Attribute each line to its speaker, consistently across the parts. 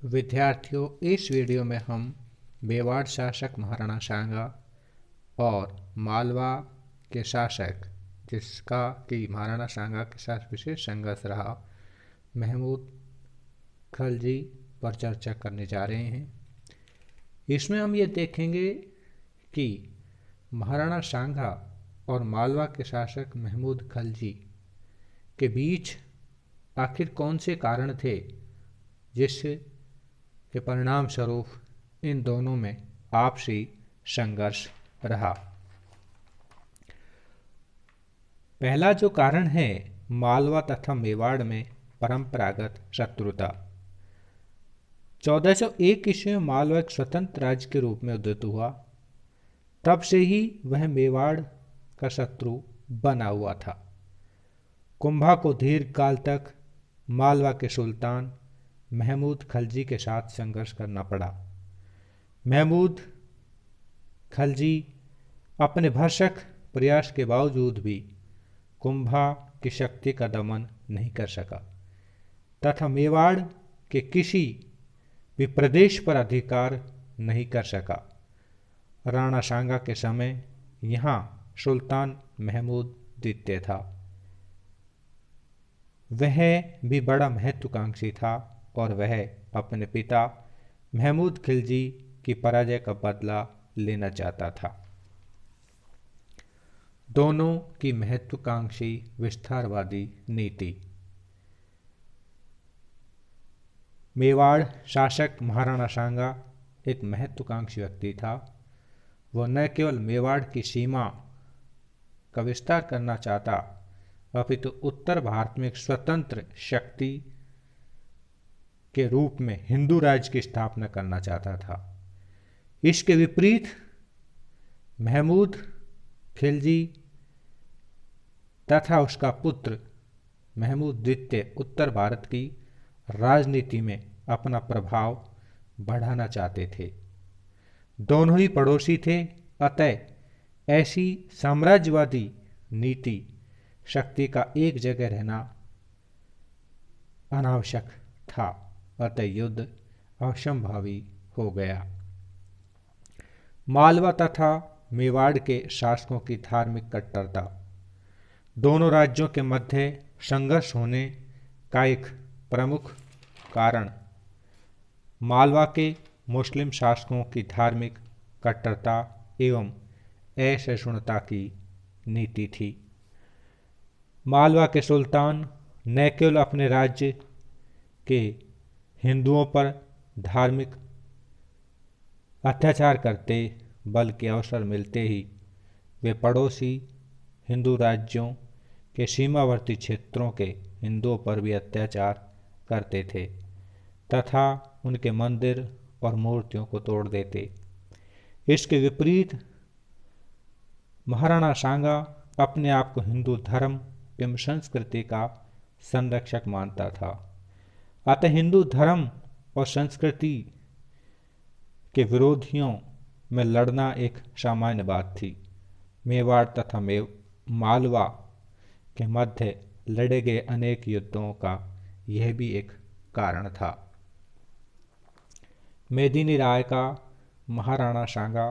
Speaker 1: विद्यार्थियों, इस वीडियो में हम मेवाड़ शासक महाराणा सांगा और मालवा के शासक, जिसका कि महाराणा सांगा के साथ विशेष संघर्ष रहा, महमूद खलजी पर चर्चा करने जा रहे हैं। इसमें हम ये देखेंगे कि महाराणा सांगा और मालवा के शासक महमूद खलजी के बीच आखिर कौन से कारण थे जिससे के परिणाम स्वरूप इन दोनों में आपसी संघर्ष रहा। पहला जो कारण है, मालवा तथा मेवाड़ में परंपरागत शत्रुता। 1401 ईस्वी में मालवा एक स्वतंत्र राज्य के रूप में उदित हुआ। तब से ही वह मेवाड़ का शत्रु बना हुआ था। कुंभा को दीर्घ काल तक मालवा के सुल्तान महमूद खलजी के साथ संघर्ष करना पड़ा। महमूद खलजी अपने भरसक प्रयास के बावजूद भी कुंभा की शक्ति का दमन नहीं कर सका तथा मेवाड़ के किसी भी प्रदेश पर अधिकार नहीं कर सका। राणा सांगा के समय यहाँ सुल्तान महमूद द्वितीय था। वह भी बड़ा महत्वाकांक्षी था और वह अपने पिता महमूद खिलजी की पराजय का बदला लेना चाहता था। दोनों की महत्वाकांक्षी विस्तारवादी नीति। मेवाड़ शासक महाराणा सांगा एक महत्वाकांक्षी व्यक्ति था। वह न केवल मेवाड़ की सीमा का विस्तार करना चाहता, अपितु उत्तर भारत में एक स्वतंत्र शक्ति के रूप में हिंदू राज्य की स्थापना करना चाहता था। इसके विपरीत महमूद खिलजी तथा उसका पुत्र महमूद द्वितीय उत्तर भारत की राजनीति में अपना प्रभाव बढ़ाना चाहते थे। दोनों ही पड़ोसी थे, अतः ऐसी साम्राज्यवादी नीति शक्ति का एक जगह रहना अनावश्यक था, अतः युद्ध असंभावी हो गया। मालवा तथा मेवाड़ के शासकों की धार्मिक कट्टरता। दोनों राज्यों के मध्य संघर्ष होने का एक प्रमुख कारण मालवा के मुस्लिम शासकों की धार्मिक कट्टरता एवं असहिष्णुता की नीति थी। मालवा के सुल्तान न केवल अपने राज्य के हिंदुओं पर धार्मिक अत्याचार करते, बल्कि अवसर मिलते ही वे पड़ोसी हिंदू राज्यों के सीमावर्ती क्षेत्रों के हिंदुओं पर भी अत्याचार करते थे तथा उनके मंदिर और मूर्तियों को तोड़ देते। इसके विपरीत महाराणा सांगा अपने आप को हिंदू धर्म एवं संस्कृति का संरक्षक मानता था। अतः हिंदू धर्म और संस्कृति के विरोधियों में लड़ना एक सामान्य बात थी। मेवाड़ तथा मालवा के मध्य लड़े गए अनेक युद्धों का यह भी एक कारण था। मेदिनी राय का महाराणा सांगा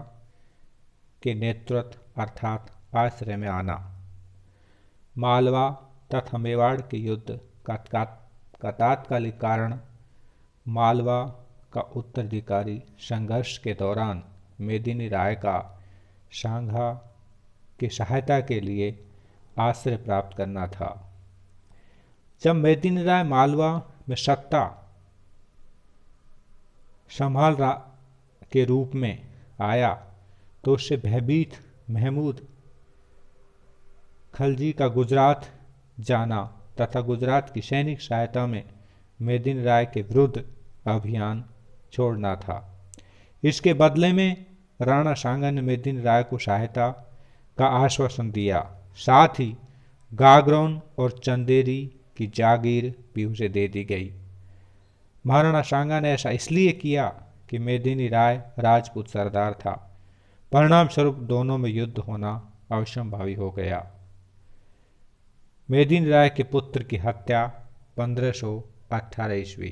Speaker 1: के नेतृत्व अर्थात आश्रय में आना। मालवा तथा मेवाड़ के युद्ध का तात्कालिक कारण मालवा का उत्तराधिकारी संघर्ष के दौरान मेदिनी राय का सांगा की सहायता के लिए आश्रय प्राप्त करना था। जब मेदिनी राय मालवा में सत्ता संभाल के रूप में आया तो उससे भयभीत महमूद खलजी का गुजरात जाना तथा गुजरात की सैनिक सहायता में मेदिनी राय के विरुद्ध अभियान छोड़ना था। इसके बदले में राणा सांगा ने मेदिनी राय को सहायता का आश्वासन दिया। साथ ही गागरोन और चंदेरी की जागीर भी उसे दे दी गई। महाराणा सांगा ने ऐसा इसलिए किया कि मेदिनी राय राजपूत सरदार था। परिणाम स्वरूप दोनों में युद्ध होना असंभावी हो गया। मेदिनी राय के पुत्र की हत्या 1518 ईस्वी।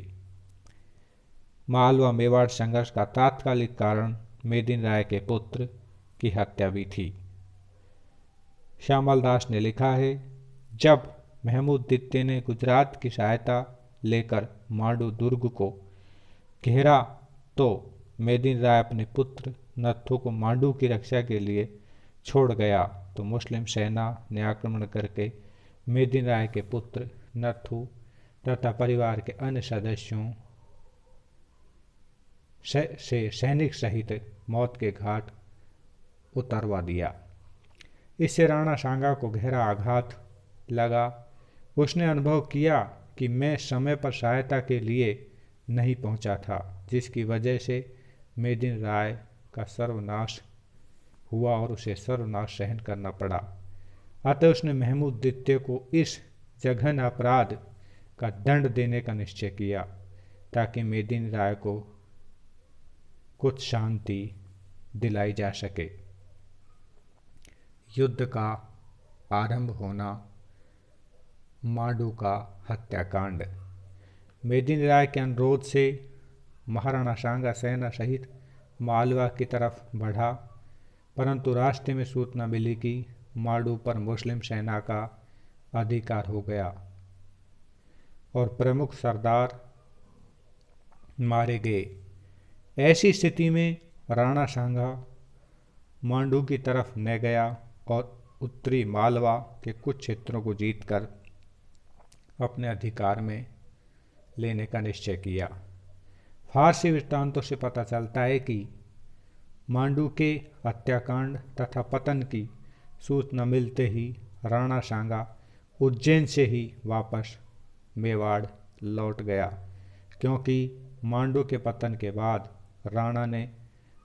Speaker 1: मालवा मेवाड़ संघर्ष का तात्कालिक कारण मेदिनी राय के पुत्र की हत्या भी थी। श्यामल दास ने लिखा है, जब महमूद द्वितीय ने गुजरात की सहायता लेकर मांडू दुर्ग को घेरा तो मेदिनी राय अपने पुत्र नत्थू को मांडू की रक्षा के लिए छोड़ गया तो मुस्लिम सेना ने आक्रमण करके मेदिनी राय के पुत्र नत्थू तथा परिवार के अन्य सदस्यों से सैनिक सहित मौत के घाट उतरवा दिया। इससे राणा सांगा को गहरा आघात लगा। उसने अनुभव किया कि मैं समय पर सहायता के लिए नहीं पहुंचा था, जिसकी वजह से मेदिनी राय का सर्वनाश हुआ और उसे सर्वनाश सहन करना पड़ा। अतः उसने महमूद द्वितीय को इस जघन्य अपराध का दंड देने का निश्चय किया ताकि मेदिनी राय को कुछ शांति दिलाई जा सके। युद्ध का आरंभ होना, मांडू का हत्याकांड। मेदिनी राय के अनुरोध से महाराणा सांगा सेना सहित मालवा की तरफ बढ़ा, परंतु रास्ते में सूचना मिली कि मांडू पर मुस्लिम सेना का अधिकार हो गया और प्रमुख सरदार मारे गए। ऐसी स्थिति में राणा सांगा मांडू की न गया और उत्तरी मालवा के कुछ क्षेत्रों को जीतकर अपने अधिकार में लेने का निश्चय किया। फारसी वृत्तांतों से पता चलता है कि मांडू के हत्याकांड तथा पतन की सूचना मिलते ही राणा सांगा उज्जैन से ही वापस मेवाड़ लौट गया, क्योंकि मांडू के पतन के बाद राणा ने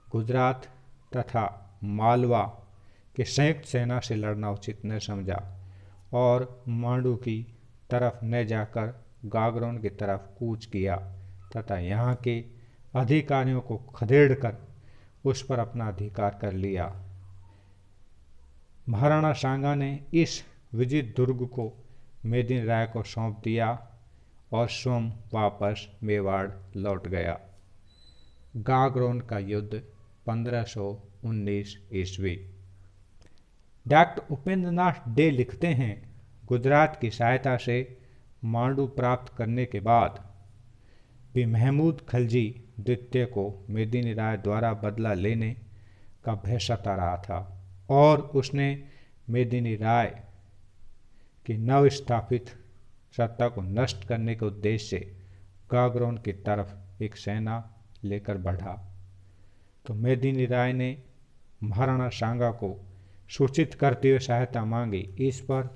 Speaker 1: गुजरात तथा मालवा के संयुक्त सेना से लड़ना उचित न समझा और मांडू की तरफ न जाकर गागरोन की तरफ कूच किया तथा यहाँ के अधिकारियों को खदेड़कर उस पर अपना अधिकार कर लिया। महाराणा सांगा ने इस विजित दुर्ग को मेदिनी राय को सौंप दिया और स्वयं वापस मेवाड़ लौट गया। गागरोन का युद्ध 1519 ईस्वी। डॉक्टर उपेंद्र नाथ डे लिखते हैं, गुजरात की सहायता से मांडू प्राप्त करने के बाद भी महमूद खलजी द्वितीय को मेदिनी राय द्वारा बदला लेने का भय सता रहा था और उसने मेदिनी राय की नवस्थापित सत्ता को नष्ट करने के उद्देश्य से गागरोन की तरफ एक सेना लेकर बढ़ा तो मेदिनी राय ने महाराणा सांगा को सूचित करते हुए सहायता मांगी। इस पर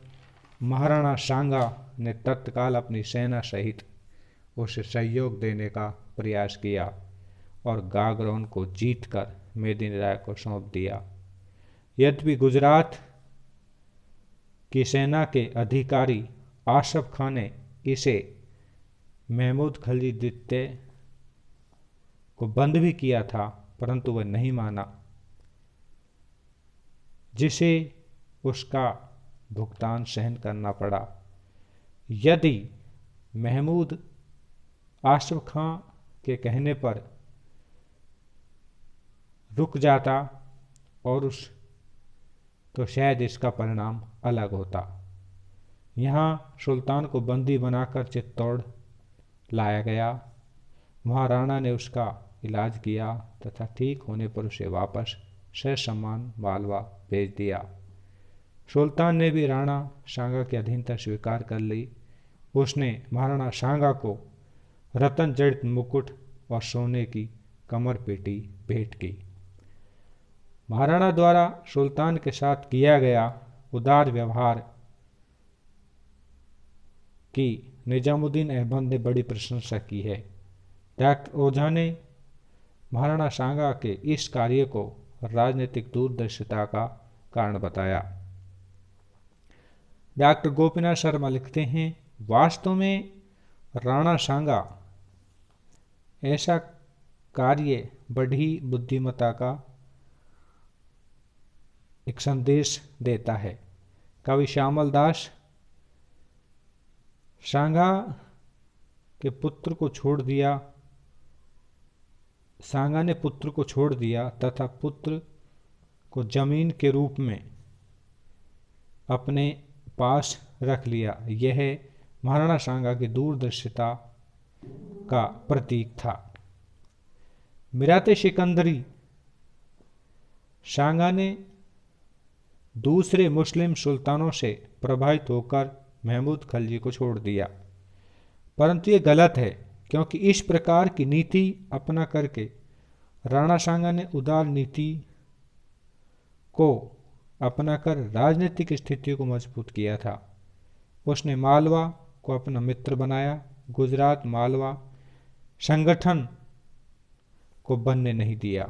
Speaker 1: महाराणा सांगा ने तत्काल अपनी सेना सहित उसे सहयोग देने का प्रयास किया और गागरोन को जीतकर मेदिनी राय को सौंप दिया। यद्यपि गुजरात की सेना के अधिकारी आसफ खान ने इसे महमूद खलजी द्वितीय को बंद भी किया था, परंतु वह नहीं माना, जिसे उसका भुगतान सहन करना पड़ा। यदि महमूद आसफ खां के कहने पर रुक जाता और तो शायद इसका परिणाम अलग होता। यहाँ सुल्तान को बंदी बनाकर चित्तौड़ लाया गया। वहाँ राणा ने उसका इलाज किया तथा ठीक होने पर उसे वापस ससम्मान मालवा भेज दिया। सुल्तान ने भी राणा सांगा की अधीनता स्वीकार कर ली। उसने महाराणा सांगा को रतन जड़ित मुकुट और सोने की कमर पेटी भेंट की। महाराणा द्वारा सुल्तान के साथ किया गया उदार व्यवहार की निजामुद्दीन अहमद ने बड़ी प्रशंसा की है। डॉक्टर ओझा ने महाराणा सांगा के इस कार्य को राजनीतिक दूरदर्शिता का कारण बताया। डॉक्टर गोपीनाथ शर्मा लिखते हैं, वास्तव में राणा सांगा ऐसा कार्य बड़ी बुद्धिमत्ता का एक संदेश देता है। कवि श्यामल दास सांगा के पुत्र को छोड़ दिया सांगा ने पुत्र को छोड़ दिया तथा पुत्र को जमीन के रूप में अपने पास रख लिया। यह महाराणा सांगा की दूरदर्शिता का प्रतीक था। मिराते सिकंदरी सांगा ने दूसरे मुस्लिम सुल्तानों से प्रभावित होकर महमूद खलजी को छोड़ दिया, परंतु ये गलत है, क्योंकि इस प्रकार की नीति अपना करके राणा सांगा ने उदार नीति को अपनाकर राजनीतिक स्थिति को मजबूत किया था। उसने मालवा को अपना मित्र बनाया, गुजरात मालवा संगठन को बनने नहीं दिया।